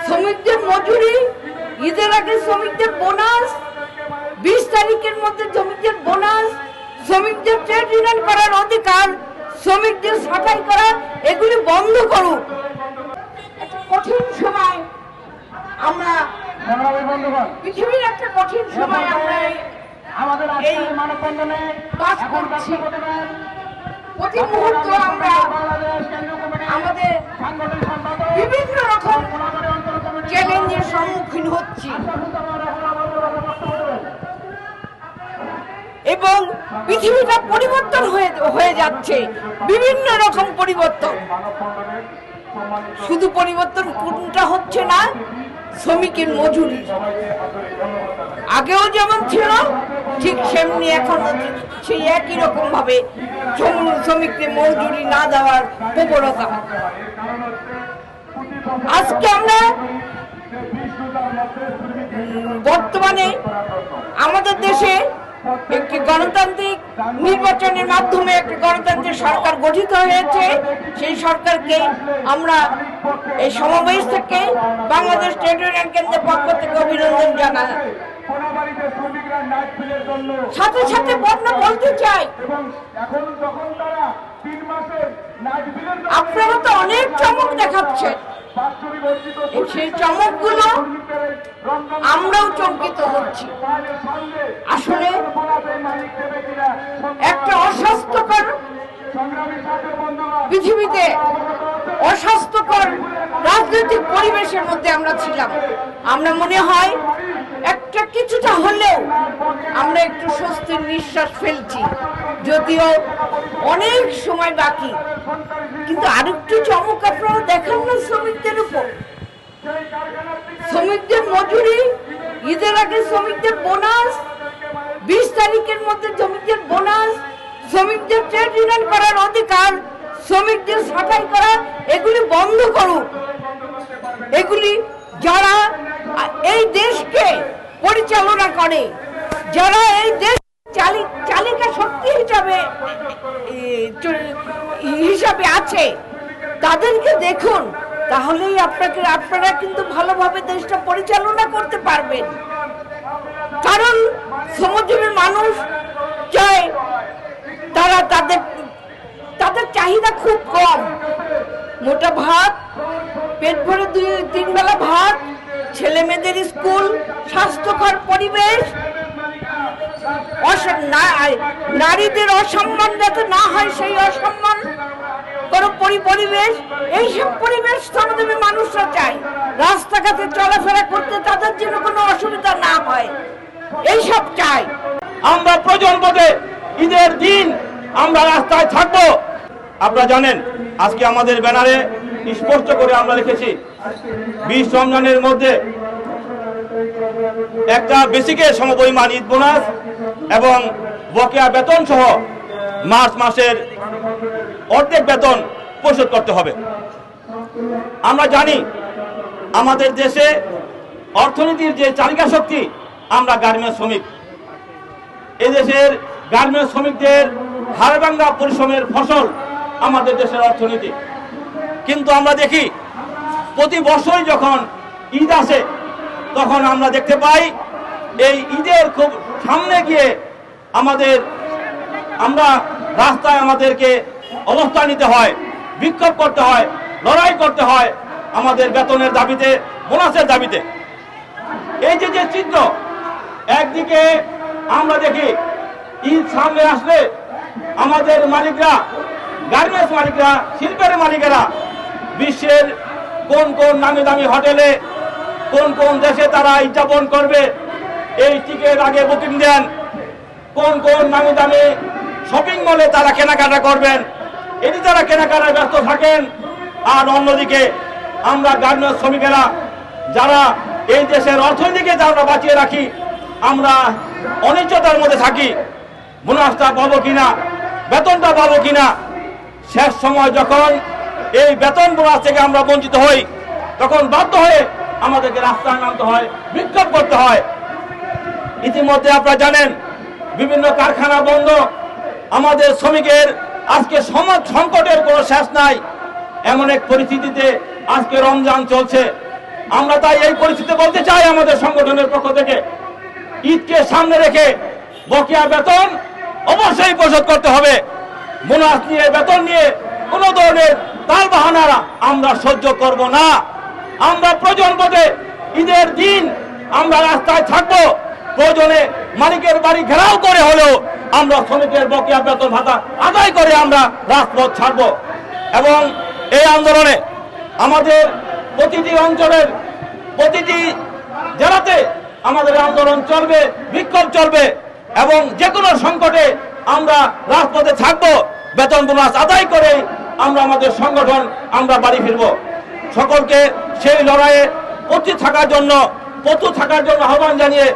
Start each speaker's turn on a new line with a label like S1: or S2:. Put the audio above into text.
S1: শ্রমিকদের মজুরি, ঈদের আগে শ্রমিকদের বোনাস, 20 তারিখের মধ্যে শ্রমিকদের বোনাস, শ্রমিকদের ট্রেড ইউনিয়ন করার অধিকার, শ্রমিকদের ছাঁটাই করা, এগুলি বন্ধ করুন। একটা কঠিন সময় আমরা, পৃথিবীর একটা কঠিন সময় আমরা এই পাস করছি। প্রতি মুহূর্তে আমরা আমাদের বিভিন্ন রকম চ্যালেঞ্জের সম্মুখীন হচ্ছি এবং পৃথিবীটা পরিবর্তন হয়ে যাচ্ছে, বিভিন্ন রকম পরিবর্তন। শুধু পরিবর্তন কোনটা হচ্ছে না, শ্রমিকের মজুরি আগেও যেমন ছিল ঠিক সেমনি এখন সেই একই রকম ভাবে শ্রমিকদের মজুরি না দেওয়ার প্রবণতা। আজকে আমরা বর্তমানে আমাদের দেশে একটি গণতান্ত্রিক নির্বাচনের মাধ্যমে একটি গণতান্ত্রিক সরকার গঠিত হয়েছে। সেই সরকারকে আমরা এই সমাবেশ থেকে বাংলাদেশ ট্রেড ইউনিয়ন কেন্দ্রের পক্ষ থেকে অভিনন্দন জানাই। সাথে সাথে বলতে চাই, আপনারা তো অনেক চমক দেখাচ্ছেন, সেই চমকগুলো আমরাও চমকিত হচ্ছি। আসলে একটা অস্বাস্থ্যকর পৃথিবীতে অস্বাস্থ্যকর রাজনৈতিক পরিবেশের মধ্যে আমরা ছিলাম। আমরা মনে হয় একটা কিছুটা হলেও আমরা একটু স্বস্তির নিঃশ্বাস ফেলছি, যদিও অনেক সময় বাকি। কিন্তু আরেকটু চমক আপনারা দেখান না শ্রমিকদের উপর। শ্রমিকদের মজুরি, ঈদের আগে শ্রমিকদের বোনাস, 20 তারিখের মধ্যে শ্রমিকদের বোনাস, শ্রমিকদের ট্রেড ইউনিয়ন করার অধিকার, শ্রমিকদের ছাঁটাই করা, এগুলি বন্ধ করুন। এগুলি যারা এই দেশকে পরিচালনা করে, যারা এই দেশ চালিকা শক্তি হিসাবে আছে, তাদেরকে দেখুন, তাহলেই আপনারা কিন্তু ভালোভাবে দেশটা পরিচালনা করতে পারবেন। কারণ শ্রমজীবী মানুষ চায়, তারা তাদের চাহিদা খুব কম, মোটা ভাত, পেট ভরে 2-3 বেলা ভাত, ছেলে মেয়েদের স্কুল, স্বাস্থ্যকর পরিবেশ, নারীদের অসম্মান যাতে না হয় সেই অসম্মান কোনো পরিবেশ, এইসব পরিবেশ শ্রমজীবী মানুষরা চায়। রাস্তাঘাটে চলাফেরা করতে তাদের যেন কোনো অসুবিধা না হয়, এইসব চাই।
S2: আমরা প্রয়োজন বোধে ঈদের দিন আমরা রাস্তায় থাকবো। আপনারা জানেন আজকে আমাদের ব্যানারে স্পষ্ট করে আমরা লিখেছি 20 রমজানের মধ্যে একটা বেসিকের সমপরিমাণ ঈদ বোনাস এবং বকেয়া বেতন সহ মার্চ মাসের অর্ধেক বেতন পরিশোধ করতে হবে। আমরা জানি আমাদের দেশে অর্থনীতির যে চালিকা শক্তি আমরা গার্মেন্টস শ্রমিক। এদেশের গার্মেন্টস শ্রমিকদের হাড়ভাঙ্গা পরিশ্রমের ফসল আমাদের দেশের অর্থনীতি। কিন্তু আমরা দেখি প্রতি বছরই যখন ঈদ আসে তখন আমরা দেখতে পাই এই ঈদের খুব সামনে গিয়ে আমরা রাস্তায় আমাদেরকে অবস্থান নিতে হয়, বিক্ষোভ করতে হয়, লড়াই করতে হয় আমাদের বেতনের দাবিতে, বোনাসের দাবিতে। এই যে চিত্র, একদিকে আমরা দেখি ঈদ সামনে আসলে আমাদের মালিকরা, গার্মেন্টস মালিকরা, শিল্পের মালিকেরা বিশ্বের কোন কোন নামি দামি হোটেলে, কোন কোন দেশে তারা উদযাপন করবে এই টিকিট আগে বুকিং দেন, কোন কোন নামি দামি শপিং মলে তারা কেনাকাটা করবেন, এটি তারা কেনাকাটায় ব্যস্ত থাকেন। আর অন্যদিকে আমরা গার্মেন্টস শ্রমিকেরা যারা এই দেশের অর্থনীতিকে যারা বাঁচিয়ে রাখি, আমরা অনিশ্চয়তার মধ্যে থাকি, বোনাসটা পাবো কিনা, বেতনটা পাবো কিনা। শেষ সময় যখন এই বেতন বোনাস থেকে আমরা বঞ্চিত হই, তখন বাধ্য হয়ে আমাদেরকে রাস্তায় নামতে হয়, বিক্ষোভ করতে হয়। ইতিমধ্যে আপনারা জানেন বিভিন্ন কারখানা বন্ধ, আমাদের শ্রমিকের আজকে সমাজ সংকটের কোনো শেষ নাই। এমন এক পরিস্থিতিতে আজকে রমজান চলছে, আমরা তাই এই পরিস্থিতি বলতে চাই আমাদের সংগঠনের পক্ষ থেকে, ঈদকে সামনে রেখে বকেয়া বেতন অবশ্যই পরিশোধ করতে হবে। বোনাস নিয়ে, বেতন নিয়ে কোনো ধরনের তালবাহানা আমরা সহ্য করব না। আমরা প্রয়োজন বোধে ঈদের দিন আমরা রাস্তায় থাকবো, প্রয়োজনে মালিকের বাড়ি ঘেরাও করে হলেও আমরা শ্রমিকের বকেয়া বেতন ভাতা আদায় করে আমরা রাজপথ ছাড়বো। এবং এই আন্দোলনে আমাদের প্রতিটি অঞ্চলের প্রতিটি জেলাতে আমাদের আন্দোলন চলবে, বিক্ষোভ চলবে এবং যে কোনো সংকটে আমরা রাজপথে থাকবো। বেতন বোনাস আদায় করে আমরা আমাদের সংগঠন আমরা বাড়ি ফিরবো। সকলকে সেই লড়াইয়ে প্রস্তুত থাকার জন্য আহ্বান জানিয়ে